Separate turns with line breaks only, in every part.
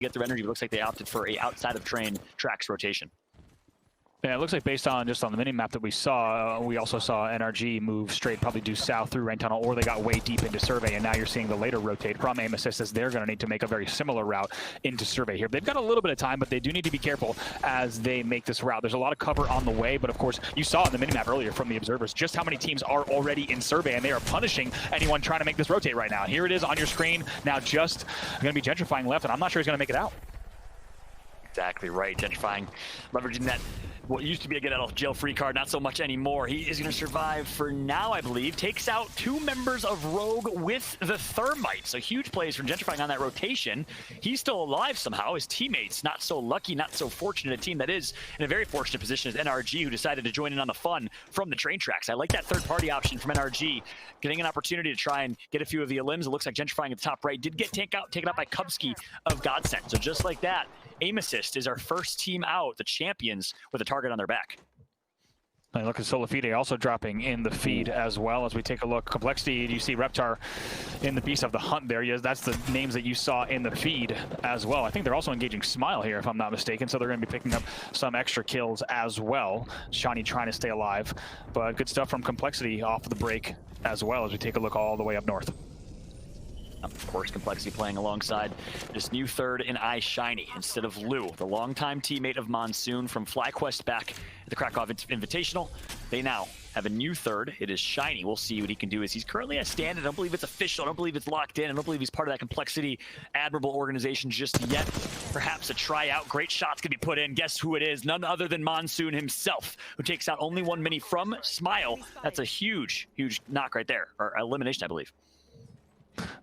get their energy. It looks like they opted for a outside of train tracks rotation.
Yeah, it looks like based on just on the mini map that we saw, we also saw NRG move straight, probably due south through Rain Tunnel, or they got way deep into Survey, and now you're seeing the later rotate from Aim Assist as they're going to need to make a very similar route into Survey here. They've got a little bit of time, but they do need to be careful as they make this route. There's a lot of cover on the way, but of course, you saw in the mini map earlier from the observers just how many teams are already in Survey, and they are punishing anyone trying to make this rotate right now. Here it is on your screen, now just going to be gentrifying left, and I'm not sure he's going to make it out.
Exactly right, gentrifying, leveraging that what used to be a get out of jail free card, not so much anymore. He is going to survive for now, I believe. Takes out 2 members of Rogue with the Thermite. So huge plays from gentrifying on that rotation. He's still alive somehow. His teammates not so lucky, not so fortunate. A team that is in a very fortunate position is NRG, who decided to join in on the fun from the train tracks. I like that third-party option from NRG, getting an opportunity to try and get a few of the elims. It looks like gentrifying at the top right did get taken out by Kubsky of Godsend. So just like that, Aim Assist is our first team out, the champions, with a target on their back.
And look at Solifide also dropping in the feed as well as we take a look. Complexity, you see Reptar in the Beast of the Hunt there. Yes, that's the names that you saw in the feed as well. I think they're also engaging Smile here, if I'm not mistaken, so they're going to be picking up some extra kills as well. Shani trying to stay alive, but good stuff from Complexity off the break as well as we take a look all the way up north.
Of course, Complexity playing alongside this new third in iShiny instead of Lou, the longtime teammate of Monsoon from FlyQuest back at the Krakow Invitational. They now have a new third. It is Shiny. We'll see what he can do as he's currently a stand. I don't believe it's official. I don't believe it's locked in. I don't believe he's part of that Complexity admirable organization just yet. Perhaps a tryout. Great shots can be put in. Guess who it is? None other than Monsoon himself, who takes out only 1 mini from Smile. That's a huge, huge knock right there, or elimination, I believe.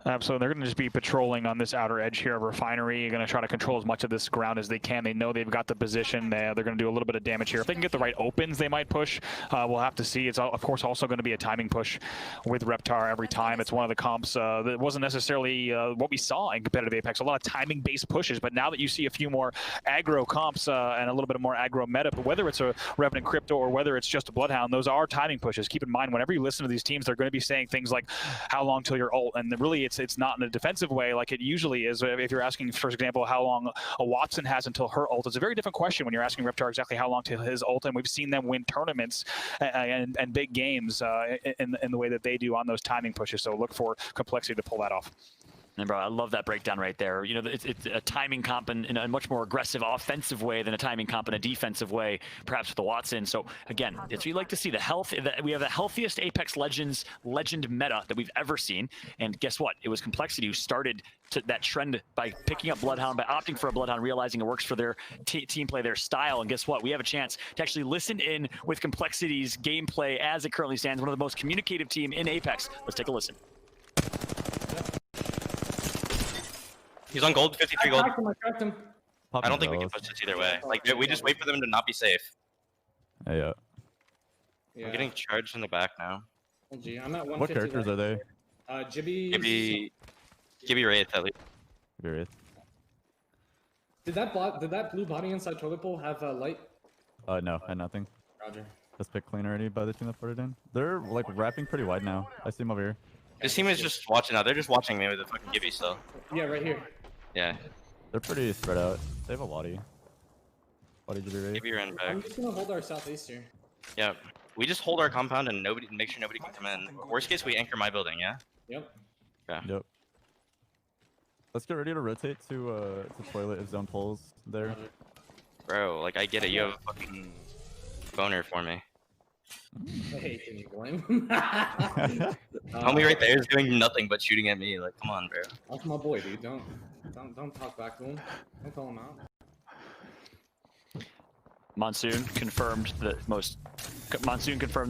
Absolutely. They're going to just be patrolling on this outer edge here of Refinery. They're going to try to control as much of this ground as they can. They know they've got the position. They're going to do a little bit of damage here. If they can get the right opens, they might push. We'll have to see. It's, of course, also going to be a timing push with Reptar every time. It's one of the comps that wasn't necessarily what we saw in competitive Apex. A lot of timing-based pushes, but now that you see a few more aggro comps and a little bit more aggro meta, but whether it's a Revenant Crypto or whether it's just a Bloodhound, those are timing pushes. Keep in mind, whenever you listen to these teams, they're going to be saying things like, how long till your ult? And really, it's not in a defensive way like it usually is. If you're asking, for example, how long a Watson has until her ult, it's a very different question when you're asking Reptar exactly how long till his ult, and we've seen them win tournaments and big games in the way that they do on those timing pushes, so look for Complexity to pull that off.
And bro, I love that breakdown right there. You know, it's a timing comp in a much more aggressive offensive way than a timing comp in a defensive way, perhaps with the Watson. So again, it's what you like to see. We have the healthiest Apex Legends legend meta that we've ever seen. And guess what? It was Complexity who started that trend by picking up Bloodhound, by opting for a Bloodhound, realizing it works for their team play, their style. And guess what? We have a chance to actually listen in with Complexity's gameplay as it currently stands. One of the most communicative team in Apex. Let's take a listen.
He's on gold, 53 gold.
I
don't think we can push this either way. Like, we just wait for them to not be safe.
Yeah.
I'm getting charged in the back now.
LG, I'm at 150.
What characters are they?
Gibby Wraith, at least.
Wraith.
Did that blue body inside toilet bowl have light?
No, and nothing.
Roger.
That's picked clean already by the team that put it in. They're like wrapping pretty wide now. I see them over here.
This team is just watching now. They're just watching me with the fucking Gibby still.
Yeah, right here.
Yeah.
They're pretty spread out. They have a Lottie. Lottie Gibby Wraith.
Gibby ran back.
I'm just gonna hold our southeast here.
Yeah. We just hold our compound and make sure nobody can come in. Worst case, we anchor my building, yeah?
Yep.
Okay.
Yep. Let's get ready to rotate to toilet if zone pulls there.
Bro, like I get it. You have a fucking boner for me.
Hey, can you blame him?
Homie right there is doing nothing but shooting at me. Like, come on, bro.
That's my boy, dude. Don't talk back to him. Don't call him out.
Monsoon confirmed the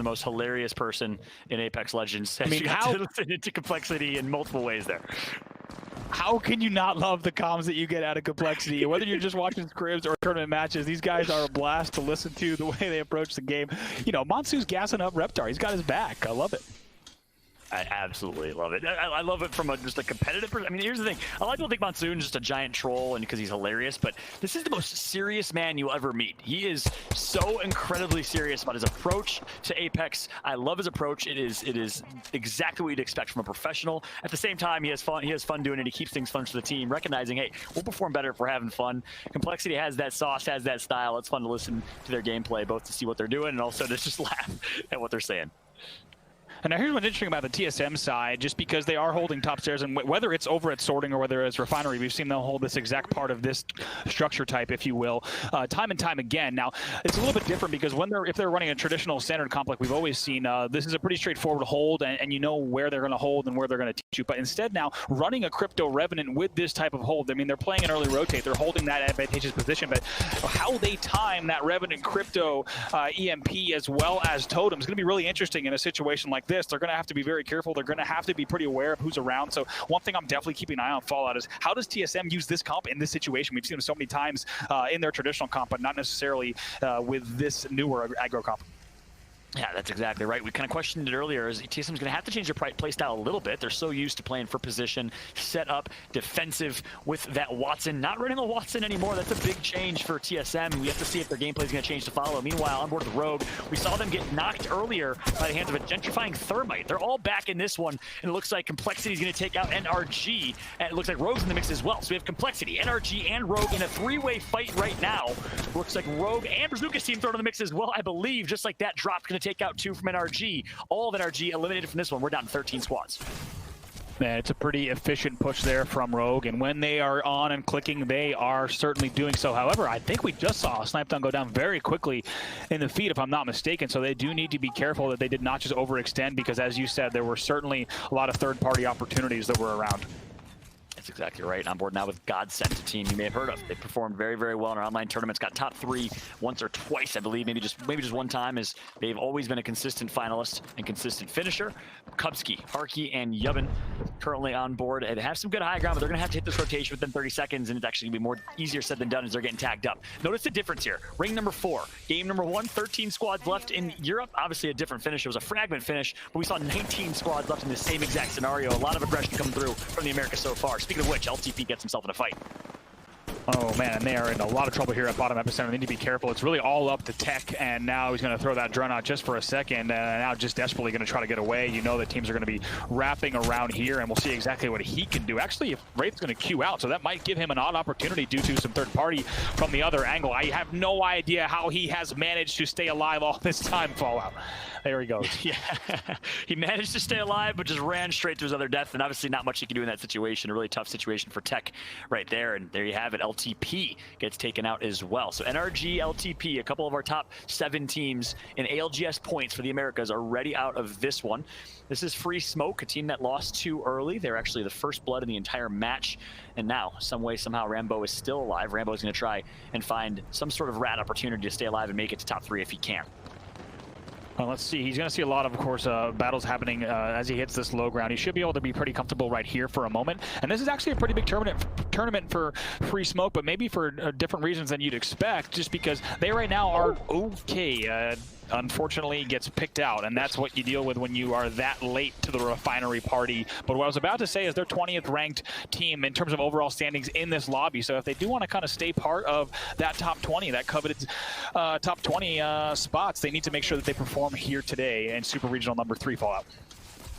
most hilarious person in Apex Legends.
I mean,
how to listen into Complexity in multiple ways there.
How can you not love the comms that you get out of Complexity? Whether you're just watching scrims or tournament matches, these guys are a blast to listen to, the way they approach the game. You know, Monsoon's gassing up Reptar. He's got his back. I love it.
I absolutely love it. I love it from just a competitive I mean, here's the thing. A lot of people think Monsoon's just a giant troll and because he's hilarious, but this is the most serious man you'll ever meet. He is so incredibly serious about his approach to Apex. I love his approach. It is exactly what you'd expect from a professional. At the same time, he has fun. He has fun doing it. He keeps things fun for the team, recognizing, hey, we'll perform better if we're having fun. Complexity has that sauce, has that style. It's fun to listen to their gameplay, both to see what they're doing and also to just laugh at what they're saying.
And now here's what's interesting about the TSM side, just because they are holding top stairs, and whether it's over at Sorting or whether it's Refinery, we've seen them hold this exact part of this structure type, if you will, time and time again. Now, it's a little bit different because if they're running a traditional standard comp like we've always seen, this is a pretty straightforward hold, and you know where they're going to hold and where they're going to teach you. But instead now, running a Crypto Revenant with this type of hold, I mean, they're playing an early rotate, they're holding that advantageous position, but how they time that Revenant Crypto EMP as well as Totem is going to be really interesting in a situation like this. They're going to have to be very careful. They're going to have to be pretty aware of who's around. So one thing I'm definitely keeping an eye on Fallout is how does TSM use this comp in this situation? We've seen them so many times in their traditional comp, but not necessarily with this newer aggro comp.
Yeah, that's exactly right. We kind of questioned it earlier. Is TSM's going to have to change their play style a little bit. They're so used to playing for position, set up, defensive with that Watson. Not running a Watson anymore. That's a big change for TSM. We have to see if their gameplay is going to change to follow. Meanwhile, on board with Rogue, we saw them get knocked earlier by the hands of a gentrifying Thermite. They're all back in this one, and it looks like Complexity is going to take out NRG, and it looks like Rogue's in the mix as well. So we have Complexity, NRG, and Rogue in a three-way fight right now. Looks like Rogue and Bazooka's team thrown in the mix as well, I believe. Just like that drop, going to take out 2 from NRG. All of NRG eliminated from this one. We're down to 13 squads.
Man, it's a pretty efficient push there from Rogue, and when they are on and clicking, they are certainly doing so. However, I think we just saw a snipe down go down very quickly in the feed, if I'm not mistaken, so they do need to be careful that they did not just overextend, because as you said, there were certainly a lot of third-party opportunities that were around.
That's exactly right. On board now with Godsent, a team you may have heard of. They performed very, very well in our online tournaments. Got top 3 once or twice, I believe. Maybe just one time. As they've always been a consistent finalist and consistent finisher. Kubsky, Harky, and Yubin currently on board. And they have some good high ground, but they're going to have to hit this rotation within 30 seconds, and it's actually going to be easier said than done as they're getting tagged up. Notice the difference here. Ring number 4. Game number 1, 13 squads left in Europe. Obviously a different finish. It was a fragment finish, but we saw 19 squads left in the same exact scenario. A lot of aggression coming through from the Americas so far. Speaking of which, LTP gets himself in a fight.
Oh man, and they are in a lot of trouble here at bottom epicenter. They need to be careful. It's really all up to Tech, and now he's going to throw that drone out just for a second, and now just desperately going to try to get away. You know that teams are going to be wrapping around here, and we'll see exactly what he can do. Actually, if Wraith's going to queue out, so that might give him an odd opportunity due to some third party from the other angle. I have no idea how he has managed to stay alive all this time, Fallout. There he goes.
Yeah, he managed to stay alive, but just ran straight to his other death, and obviously not much he can do in that situation. A really tough situation for Tech right there, and there you have it. LTP gets taken out as well. So NRG, LTP, a couple of our top 7 teams in ALGS points for the Americas are already out of this one. This is Free Smoke, a team that lost too early. They're actually the first blood in the entire match, and now, some way, somehow, Rambo is still alive. Rambo is going to try and find some sort of rat opportunity to stay alive and make it to top 3 if he can.
Well, let's see. He's going to see a lot of course, battles happening as he hits this low ground. He should be able to be pretty comfortable right here for a moment. And this is actually a pretty big tournament for Free Smoke, but maybe for different reasons than you'd expect, just because they right now are okay. Unfortunately gets picked out, and that's what you deal with when you are that late to the Refinery party. But what I was about to say is they're 20th ranked team in terms of overall standings in this lobby, so if they do want to kind of stay part of that top 20, that coveted top 20 spots, they need to make sure that they perform here today in Super Regional number 3 Fallout.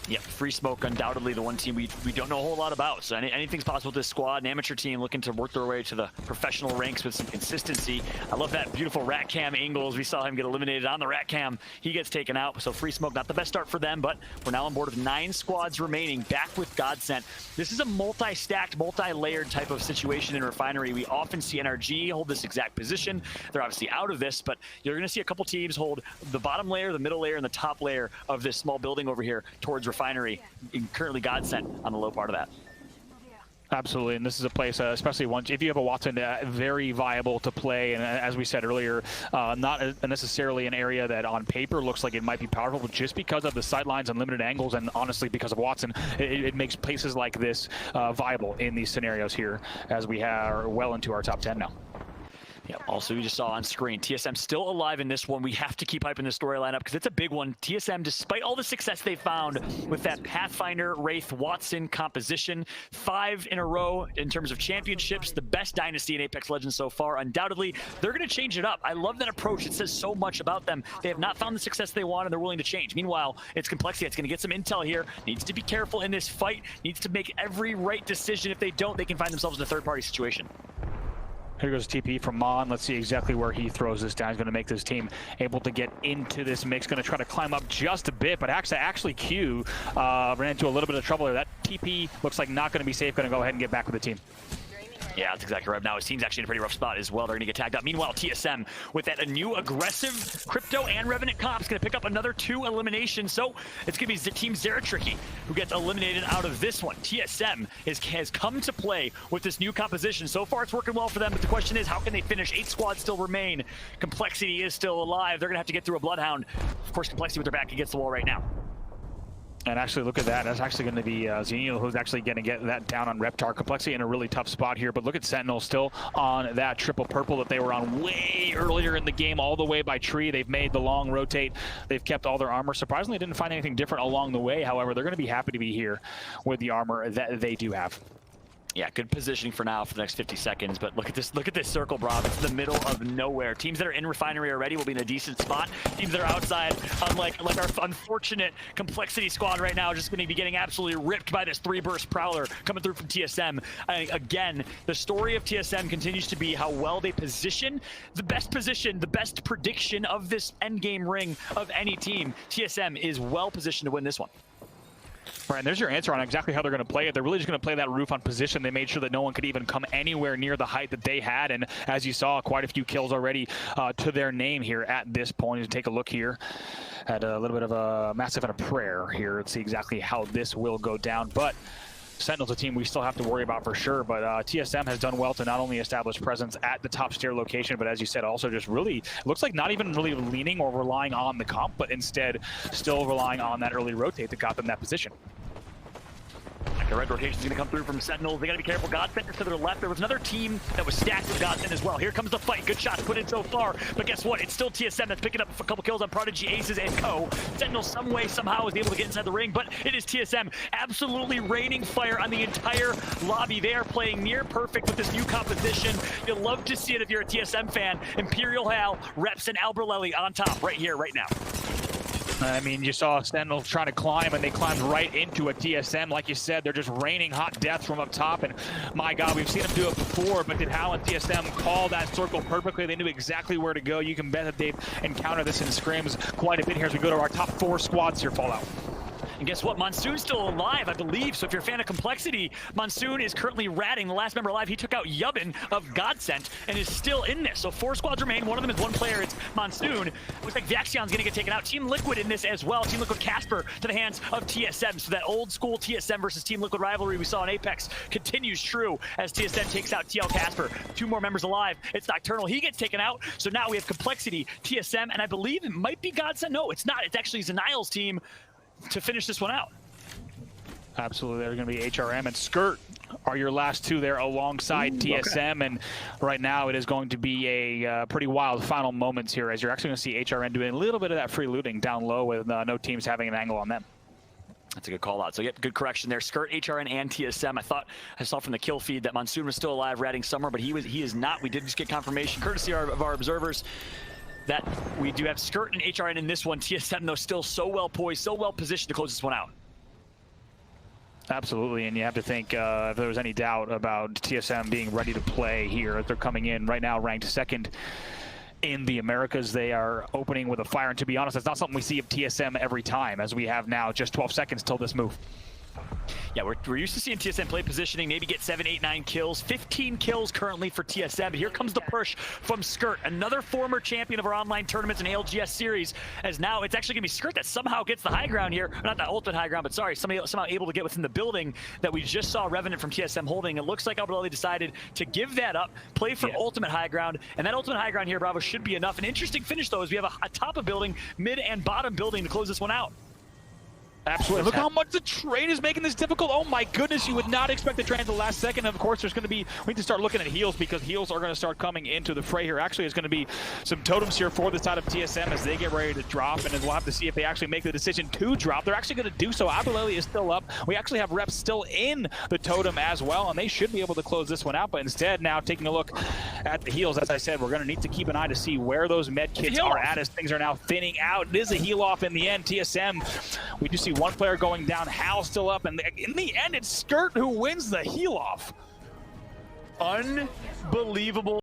Yeah, Free Smoke, undoubtedly the one team we don't know a whole lot about. So anything's possible with this squad. An amateur team looking to work their way to the professional ranks with some consistency. I love that beautiful rat cam angles. We saw him get eliminated on the rat cam. He gets taken out. So Free Smoke, not the best start for them, but we're now on board with 9 squads remaining, back with Godsent. This is a multi-stacked, multi-layered type of situation in Refinery. We often see NRG hold this exact position. They're obviously out of this, but you're going to see a couple teams hold the bottom layer, the middle layer, and the top layer of this small building over here towards Refinery, currently Godsent on the low part of that.
Absolutely, and this is a place, especially once if you have a Watson, very viable to play. And as we said earlier, not necessarily an area that on paper looks like it might be powerful, but just because of the sightlines and limited angles, and honestly because of Watson, it makes places like this viable in these scenarios here, as we are well into our top 10 now.
Yeah, also you just saw on screen, TSM still alive in this one. We have to keep hyping this storyline up because it's a big one. TSM, despite all the success they found with that Pathfinder, Wraith, Watson composition, 5 in a row in terms of championships, the best dynasty in Apex Legends so far. Undoubtedly, they're going to change it up. I love that approach. It says so much about them. They have not found the success they want, and they're willing to change. Meanwhile, it's Complexity that's going to get some intel here. Needs to be careful in this fight. Needs to make every right decision. If they don't, they can find themselves in a third-party situation.
Here goes TP from Mon. Let's see exactly where he throws this down. He's going to make this team able to get into this mix. Going to try to climb up just a bit, but actually Q ran into a little bit of trouble there. That TP looks like not going to be safe. Going to go ahead and get back with the team.
Yeah, that's exactly right. Now his team's actually in a pretty rough spot as well. They're going to get tagged up. Meanwhile, TSM, with that a new aggressive Crypto and Revenant comp, is going to pick up another 2 eliminations. So it's going to be Team Zeratricky who gets eliminated out of this one. TSM has come to play with this new composition. So far, it's working well for them, but the question is, how can they finish? 8 squads still remain. Complexity is still alive. They're going to have to get through a Bloodhound. Of course, Complexity with their back against the wall right now.
And actually, look at that. That's actually going to be Xenial who's actually going to get that down on Reptar. Complexity in a really tough spot here, but look at Sentinel still on that triple purple that they were on way earlier in the game, all the way by tree. They've made the long rotate. They've kept all their armor. Surprisingly, didn't find anything different along the way. However, they're going to be happy to be here with the armor that they do have.
Yeah, good positioning for now for the next 50 seconds, but look at this circle, Brob. It's the middle of nowhere. Teams that are in Refinery already will be in a decent spot. Teams that are outside, unlike our unfortunate Complexity squad right now, are just going to be getting absolutely ripped by this 3-burst Prowler coming through from TSM. Again, the story of TSM continues to be how well they position. The best prediction of this endgame ring of any team. TSM is well positioned to win this one.
Right, and there's your answer on exactly how they're going to play it. They're really just going to play that roof on position. They made sure that no one could even come anywhere near the height that they had, and as you saw, quite a few kills already to their name here at this point. Take a look here at a little bit of a massive and a prayer here. Let's see exactly how this will go down, but Sentinel's a team we still have to worry about for sure, but TSM has done well to not only establish presence at the top stair location, but as you said, also just really, looks like not even really leaning or relying on the comp, but instead still relying on that early rotate that got them that position.
The red rotation is going to come through from Sentinels. They got to be careful. Godsend is to their left. There was another team that was stacked with Godsend as well. Here comes the fight. Good shots put in so far. But guess what? It's still TSM that's picking up a couple kills on Prodigy, Aces, and Co. Sentinel some way, somehow is able to get inside the ring, but it is TSM absolutely raining fire on the entire lobby. They are playing near perfect with this new composition. You'll love to see it if you're a TSM fan. Imperial Hal, Reps, and Alberlelli on top right here, right now.
I mean, you saw Sentinel trying to climb, and they climbed right into a TSM. Like you said, they're just raining hot death from up top, and my God, we've seen them do it before, but did Hal and TSM call that circle perfectly? They knew exactly where to go. You can bet that they've encountered this in scrims quite a bit here as we go to our top 4 squads here, Fallout.
And guess what? Monsoon's still alive, I believe. So if you're a fan of Complexity, Monsoon is currently ratting. The last member alive, he took out Yubbin of Godsent and is still in this. So 4 squads remain. One of them is one player. It's Monsoon. Looks like Vaxion's going to get taken out. Team Liquid in this as well. Team Liquid Casper to the hands of TSM. So that old school TSM versus Team Liquid rivalry we saw in Apex continues true as TSM takes out TL Casper. 2 more members alive. It's Nocturnal. He gets taken out. So now we have Complexity, TSM, and I believe it might be Godsent. No, it's not. It's actually Zenial's team to finish this one out.
Absolutely, they're going to be HRM and Skirt are your last 2 there alongside TSM, okay. And right now it is going to be a pretty wild final moments here as you're actually going to see HRM doing a little bit of that free looting down low with no teams having an angle on them.
That's a good call out. So yep, good correction there. Skirt, HRN, and TSM. I saw from the kill feed that Monsoon was still alive, ratting somewhere, but he is not. We did just get confirmation, courtesy of our observers, that we do have Skirt and HRN in this one. TSM, though, still so well poised, so well positioned to close this one out.
Absolutely, and you have to think if there was any doubt about TSM being ready to play here, they're coming in right now ranked 2nd in the Americas. They are opening with a fire, and to be honest, that's not something we see of TSM every time, as we have now just 12 seconds till this move.
Yeah, we're used to seeing TSM play positioning, maybe get 7, 8, 9 kills. 15 kills currently for TSM. But here comes the push from Skirt, another former champion of our online tournaments and ALGS series, as now it's actually going to be Skirt that somehow gets the high ground here. Not the ultimate high ground, but sorry, somehow able to get within the building that we just saw Revenant from TSM holding. It looks like Alberelli decided to give that up, play for ultimate high ground, and that ultimate high ground here, Bravo, should be enough. An interesting finish, though, is we have a top of building, mid and bottom building to close this one out.
Absolutely. Look how much the train is making this difficult. Oh my goodness, you would not expect the train at the last second. And of course, there's going to be, we need to start looking at heals because heals are going to start coming into the fray here. Actually, there's going to be some totems here for the side of TSM as they get ready to drop. And then we'll have to see if they actually make the decision to drop. They're actually going to do so. Abilele is still up. We actually have reps still in the totem as well. And they should be able to close this one out. But instead, now taking a look at the heals, as I said, we're going to need to keep an eye to see where those med kits are at as things are now thinning out. It is a heal off in the end. TSM, we do see one player going down, Hal still up, and in the end, it's Skirt who wins the heal off.
Unbelievable.